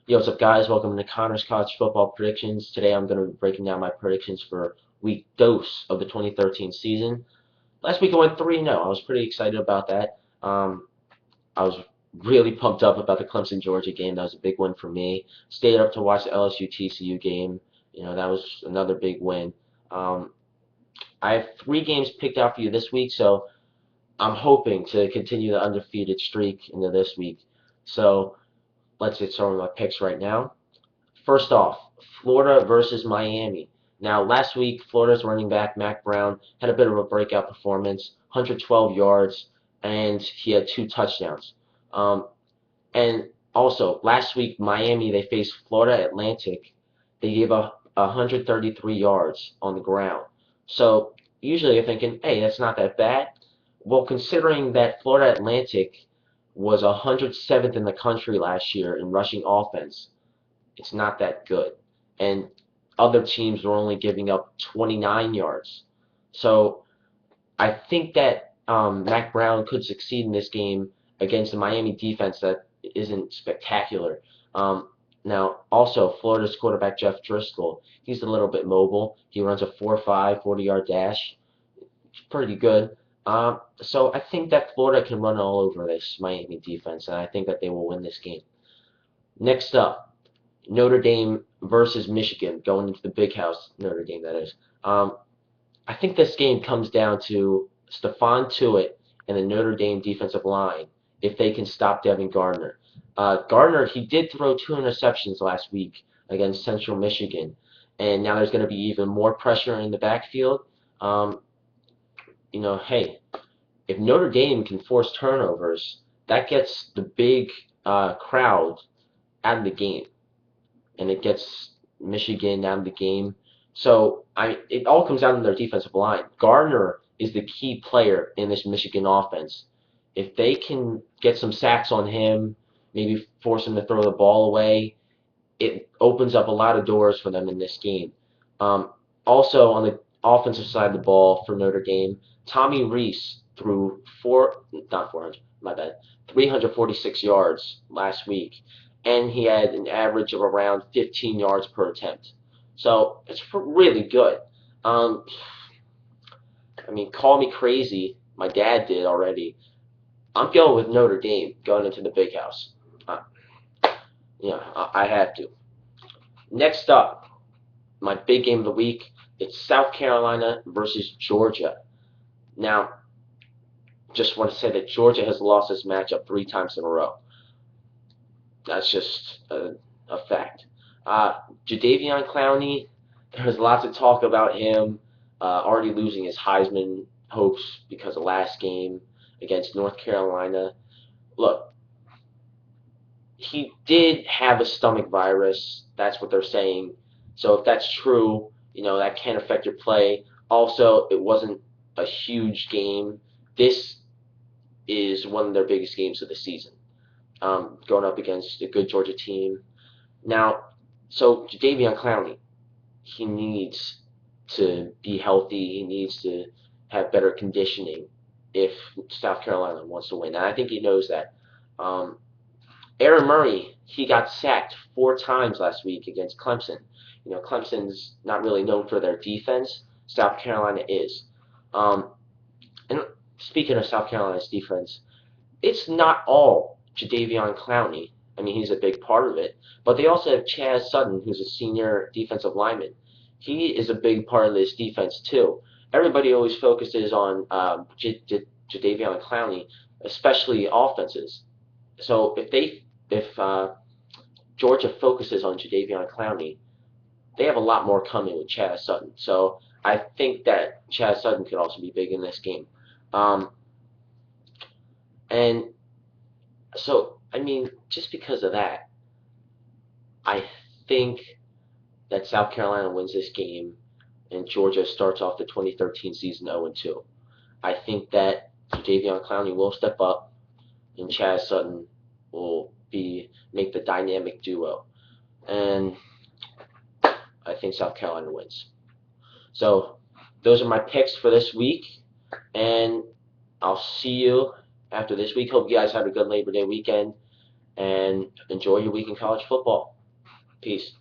Yo, what's up, guys? Welcome to Connor's College Football Predictions. Today I'm going to be breaking down my predictions for week dose of the 2013 season. Last week I went 3-0. I was pretty excited about that. I was really pumped up about the Clemson-Georgia game. That was a big win for me. Stayed up to watch the LSU-TCU game. That was another big win. Um, I have 3 games picked out for you this week, so I'm hoping to continue the undefeated streak into this week. So let's get started with my picks right now. First off, Florida versus Miami. Now, last week, Florida's running back, Mac Brown, had a bit of a breakout performance, 112 yards, and he had 2 touchdowns. Um, and also, last week, Miami, they faced Florida Atlantic. They gave up 133 yards on the ground. So, usually you're thinking, hey, that's not that bad. Well, considering that Florida Atlantic was 107th in the country last year in rushing offense, it's not that good. And other teams were only giving up 29 yards. So I think that Mac Brown could succeed in this game against the Miami defense that isn't spectacular. Now, also, Florida's quarterback, Jeff Driscoll, he's a little bit mobile. He runs a 4.5, 40-yard dash. It's pretty good. So I think that Florida can run all over this Miami defense, and I think that they will win this game. Next up, Notre Dame versus Michigan, going into the big house, Notre Dame, that is. I think this game comes down to Stephon Tuitt and the Notre Dame defensive line, if they can stop Devin Gardner. Gardner, he did throw 2 interceptions last week against Central Michigan, and now there's going to be even more pressure in the backfield. Um, hey, if Notre Dame can force turnovers, that gets the big crowd out of the game, and it gets Michigan out of the game. So it all comes down to their defensive line. Gardner is the key player in this Michigan offense. If they can get some sacks on him, maybe force him to throw the ball away, it opens up a lot of doors for them in this game. Also, on the offensive side of the ball for Notre Dame, Tommy Rees threw 346 yards last week, and he had an average of around 15 yards per attempt. So it's really good. Um, call me crazy. My dad did already. I'm going with Notre Dame going into the big house. Uh, I have to. Next up, my big game of the week. It's South Carolina versus Georgia. Now, just want to say that Georgia has lost this matchup 3 times in a row. That's just a fact. Jadeveon Clowney, there's lots of talk about him already losing his Heisman hopes because of last game against North Carolina. Look, he did have a stomach virus. That's what they're saying. So if that's true, that can affect your play. Also, it wasn't a huge game. This is one of their biggest games of the season, going up against a good Georgia team. Now, so Jadeveon Clowney, he needs to be healthy. He needs to have better conditioning if South Carolina wants to win. And I think he knows that. Aaron Murray, he got sacked 4 times last week against Clemson. Clemson's not really known for their defense. South Carolina is. And speaking of South Carolina's defense, it's not all Jadeveon Clowney. He's a big part of it. But they also have Chaz Sutton, who's a senior defensive lineman. He is a big part of this defense, too. Everybody always focuses on Jadeveon Clowney, especially offenses. So if Georgia focuses on Jadeveon Clowney, they have a lot more coming with Chaz Sutton. So I think that Chaz Sutton could also be big in this game. And so, just because of that, I think that South Carolina wins this game and Georgia starts off the 2013 season 0-2. I think that Jadeveon Clowney will step up and Chaz Sutton will make the dynamic duo. And I think South Carolina wins. So those are my picks for this week, and I'll see you after this week. Hope you guys have a good Labor Day weekend and enjoy your week in college football. Peace.